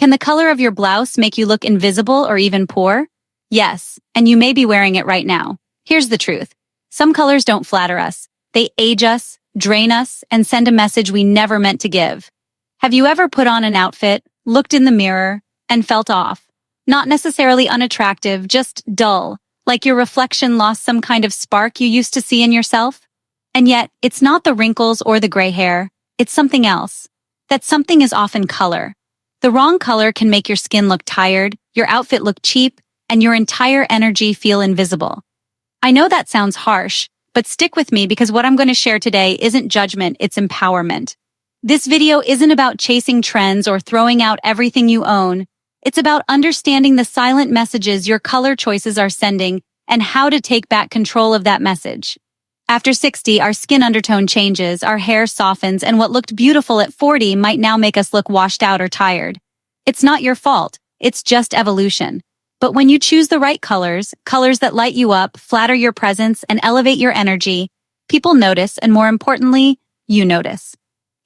Can the color of your blouse make you look invisible or even poor? Yes, and you may be wearing it right now. Here's the truth. Some colors don't flatter us. They age us, drain us, and send a message we never meant to give. Have you ever put on an outfit, looked in the mirror, and felt off? Not necessarily unattractive, just dull, like your reflection lost some kind of spark you used to see in yourself? And yet, it's not the wrinkles or the gray hair, it's something else. That something is often color. The wrong color can make your skin look tired, your outfit look cheap, and your entire energy feel invisible. I know that sounds harsh, but stick with me because what I'm going to share today isn't judgment, it's empowerment. This video isn't about chasing trends or throwing out everything you own. It's about understanding the silent messages your color choices are sending and how to take back control of that message. After 60, our skin undertone changes, our hair softens, and what looked beautiful at 40 might now make us look washed out or tired. It's not your fault, it's just evolution. But when you choose the right colors, colors that light you up, flatter your presence, and elevate your energy, people notice, and more importantly, you notice.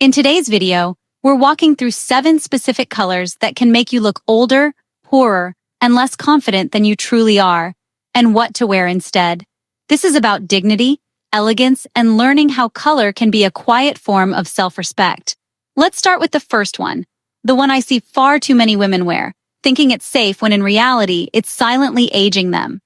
In today's video, we're walking through 7 specific colors that can make you look older, poorer, and less confident than you truly are, and what to wear instead. This is about dignity, elegance, and learning how color can be a quiet form of self-respect. Let's start with the first one, the one I see far too many women wear, thinking it's safe when in reality, it's silently aging them.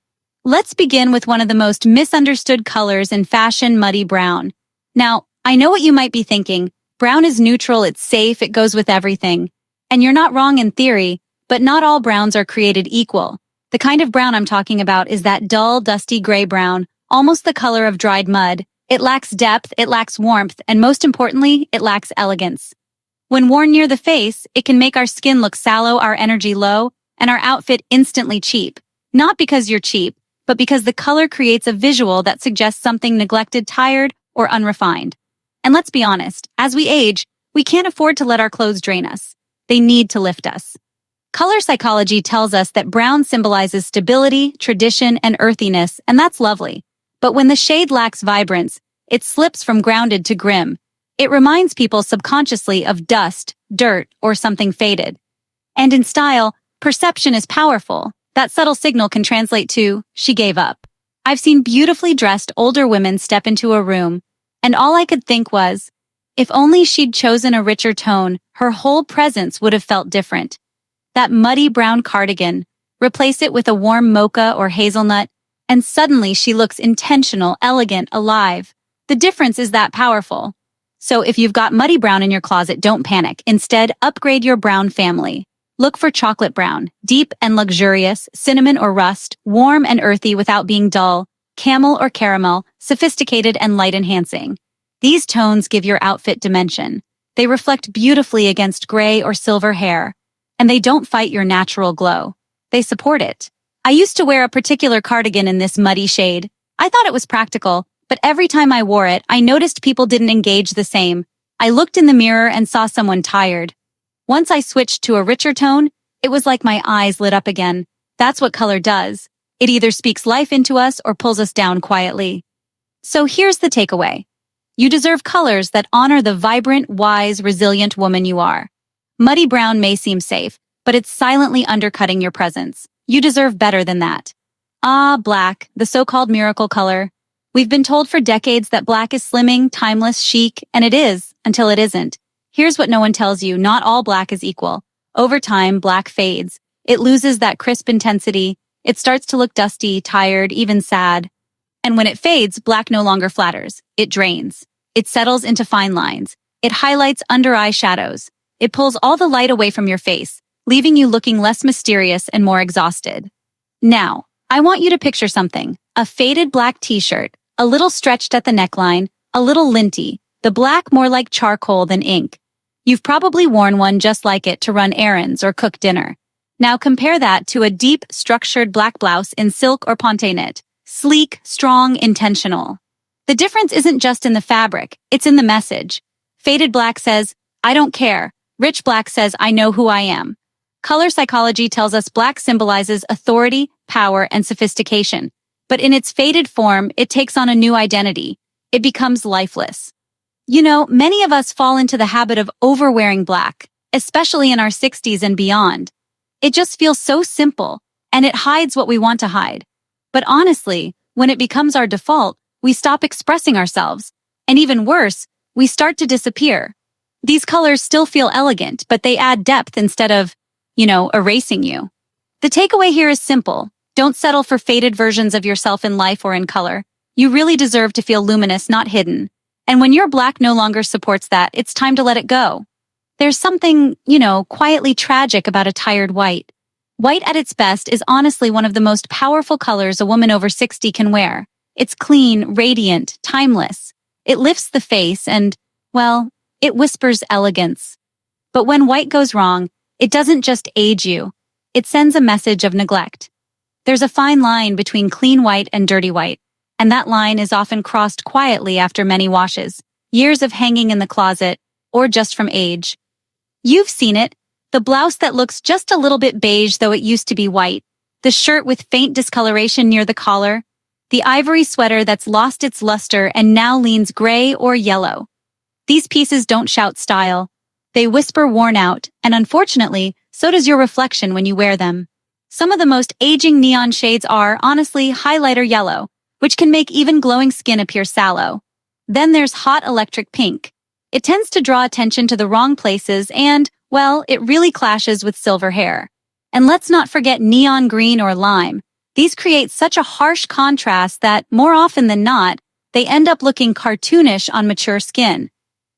Let's begin with one of the most misunderstood colors in fashion, muddy brown. Now, I know what you might be thinking. Brown is neutral, it's safe, it goes with everything. And you're not wrong in theory, but not all browns are created equal. The kind of brown I'm talking about is that dull, dusty gray brown, almost the color of dried mud. It lacks depth, it lacks warmth, and most importantly, it lacks elegance. When worn near the face, it can make our skin look sallow, our energy low, and our outfit instantly cheap. Not because you're cheap, but because the color creates a visual that suggests something neglected, tired, or unrefined. And let's be honest, as we age, we can't afford to let our clothes drain us. They need to lift us. Color psychology tells us that brown symbolizes stability, tradition, and earthiness, and that's lovely. But when the shade lacks vibrance, it slips from grounded to grim. It reminds people subconsciously of dust, dirt, or something faded. And in style, perception is powerful. That subtle signal can translate to, she gave up. I've seen beautifully dressed older women step into a room, and all I could think was, if only she'd chosen a richer tone, her whole presence would have felt different. That muddy brown cardigan, replace it with a warm mocha or hazelnut, and suddenly she looks intentional, elegant, alive. The difference is that powerful. So if you've got muddy brown in your closet, don't panic. Instead, upgrade your brown family. Look for chocolate brown, deep and luxurious, cinnamon or rust, warm and earthy without being dull, camel or caramel, sophisticated and light-enhancing. These tones give your outfit dimension. They reflect beautifully against gray or silver hair, and they don't fight your natural glow. They support it. I used to wear a particular cardigan in this muddy shade. I thought it was practical, but every time I wore it, I noticed people didn't engage the same. I looked in the mirror and saw someone tired. Once I switched to a richer tone, it was like my eyes lit up again. That's what color does. It either speaks life into us or pulls us down quietly. So here's the takeaway. You deserve colors that honor the vibrant, wise, resilient woman you are. Muddy brown may seem safe, but it's silently undercutting your presence. You deserve better than that. Ah, black, the so-called miracle color. We've been told for decades that black is slimming, timeless, chic, and it is, until it isn't. Here's what no one tells you, not all black is equal. Over time, black fades. It loses that crisp intensity. It starts to look dusty, tired, even sad. And when it fades, black no longer flatters. It drains. It settles into fine lines. It highlights under-eye shadows. It pulls all the light away from your face, leaving you looking less mysterious and more exhausted. Now, I want you to picture something. A faded black t-shirt, a little stretched at the neckline, a little linty, the black more like charcoal than ink. You've probably worn one just like it to run errands or cook dinner. Now compare that to a deep, structured black blouse in silk or ponte knit. Sleek, strong, intentional. The difference isn't just in the fabric, it's in the message. Faded black says, I don't care. Rich black says, I know who I am. Color psychology tells us black symbolizes authority, power, and sophistication. But in its faded form, it takes on a new identity. It becomes lifeless. You know, many of us fall into the habit of overwearing black. especially in our 60s and beyond. It just feels so simple, and it hides what we want to hide. But honestly, when it becomes our default, we stop expressing ourselves. And even worse, we start to disappear. These colors still feel elegant, but they add depth instead of, erasing you. The takeaway here is simple. Don't settle for faded versions of yourself in life or in color. You really deserve to feel luminous, not hidden. And when your black no longer supports that, it's time to let it go. There's something, quietly tragic about a tired white. White at its best is honestly one of the most powerful colors a woman over 60 can wear. It's clean, radiant, timeless. It lifts the face and, well, it whispers elegance. But when white goes wrong, it doesn't just age you. It sends a message of neglect. There's a fine line between clean white and dirty white, and that line is often crossed quietly after many washes, years of hanging in the closet, or just from age. You've seen it. The blouse that looks just a little bit beige though it used to be white, the shirt with faint discoloration near the collar, the ivory sweater that's lost its luster and now leans gray or yellow. These pieces don't shout style. They whisper worn out, and unfortunately, so does your reflection when you wear them. Some of the most aging neon shades are, honestly, highlighter yellow, which can make even glowing skin appear sallow. Then there's hot electric pink. It tends to draw attention to the wrong places and, well, it really clashes with silver hair. And let's not forget neon green or lime. These create such a harsh contrast that, more often than not, they end up looking cartoonish on mature skin.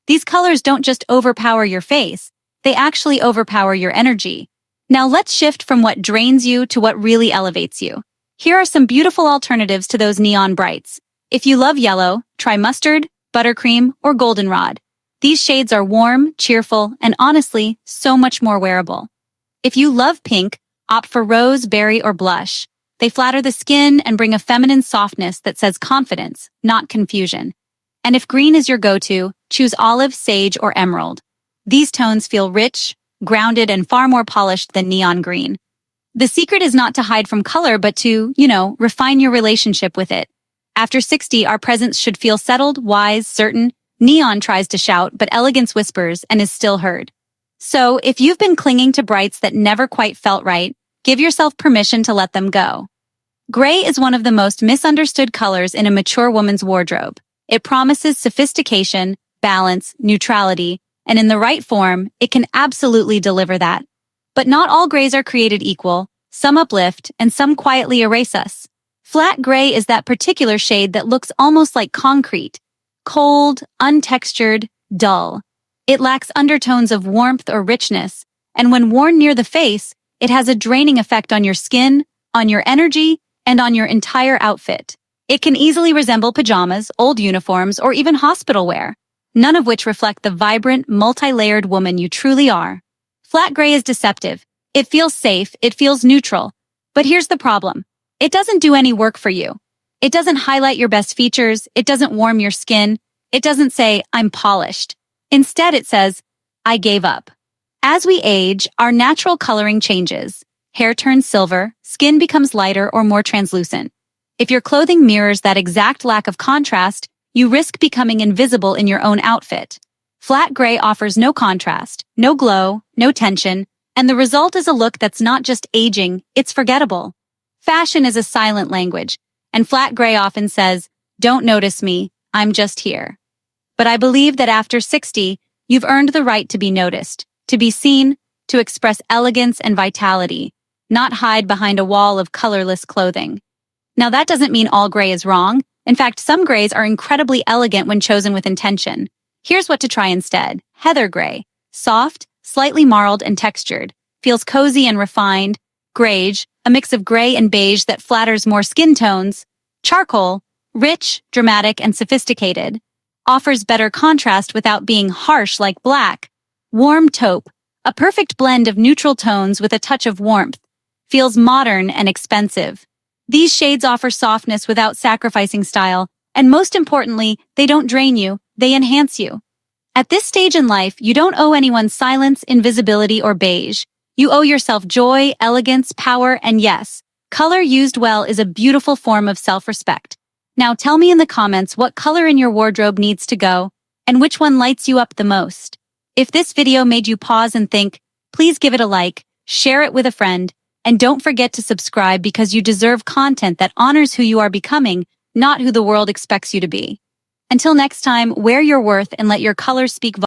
These colors don't just overpower your face, they actually overpower your energy. Now let's shift from what drains you to what really elevates you. Here are some beautiful alternatives to those neon brights. If you love yellow, try mustard, buttercream, or goldenrod. These shades are warm, cheerful, and honestly, so much more wearable. If you love pink, opt for rose, berry, or blush. They flatter the skin and bring a feminine softness that says confidence, not confusion. And if green is your go-to, choose olive, sage, or emerald. These tones feel rich, grounded, and far more polished than neon green. The secret is not to hide from color, but to, refine your relationship with it. After 60, our presence should feel settled, wise, certain. Neon tries to shout, but elegance whispers and is still heard. So, if you've been clinging to brights that never quite felt right, give yourself permission to let them go. Gray is one of the most misunderstood colors in a mature woman's wardrobe. It promises sophistication, balance, neutrality, and in the right form, it can absolutely deliver that. But not all grays are created equal. Some uplift, and some quietly erase us. Flat gray is that particular shade that looks almost like concrete. Cold, untextured, dull. It lacks undertones of warmth or richness, and when worn near the face, it has a draining effect on your skin, on your energy, and on your entire outfit. It can easily resemble pajamas, old uniforms, or even hospital wear, none of which reflect the vibrant, multi-layered woman you truly are. Flat gray is deceptive. It feels safe, it feels neutral. But here's the problem. It doesn't do any work for you. It doesn't highlight your best features, it doesn't warm your skin, it doesn't say, I'm polished. Instead, it says, I gave up. As we age, our natural coloring changes. Hair turns silver, skin becomes lighter or more translucent. If your clothing mirrors that exact lack of contrast, you risk becoming invisible in your own outfit. Flat gray offers no contrast, no glow, no tension, and the result is a look that's not just aging, it's forgettable. Fashion is a silent language, and flat gray often says, don't notice me, I'm just here. But I believe that after 60, you've earned the right to be noticed, to be seen, to express elegance and vitality, not hide behind a wall of colorless clothing. Now that doesn't mean all gray is wrong. In fact, some grays are incredibly elegant when chosen with intention. Here's what to try instead. Heather gray. Soft, slightly marled and textured. Feels cozy and refined. Greige, a mix of gray and beige that flatters more skin tones. Charcoal, rich, dramatic, and sophisticated. Offers better contrast without being harsh like black. Warm taupe, a perfect blend of neutral tones with a touch of warmth. Feels modern and expensive. These shades offer softness without sacrificing style, and most importantly, they don't drain you, they enhance you. At this stage in life, you don't owe anyone silence, invisibility, or beige. You owe yourself joy, elegance, power, and yes, color used well is a beautiful form of self-respect. Now tell me in the comments what color in your wardrobe needs to go, and which one lights you up the most. If this video made you pause and think, please give it a like, share it with a friend, and don't forget to subscribe because you deserve content that honors who you are becoming, not who the world expects you to be. Until next time, wear your worth and let your colors speak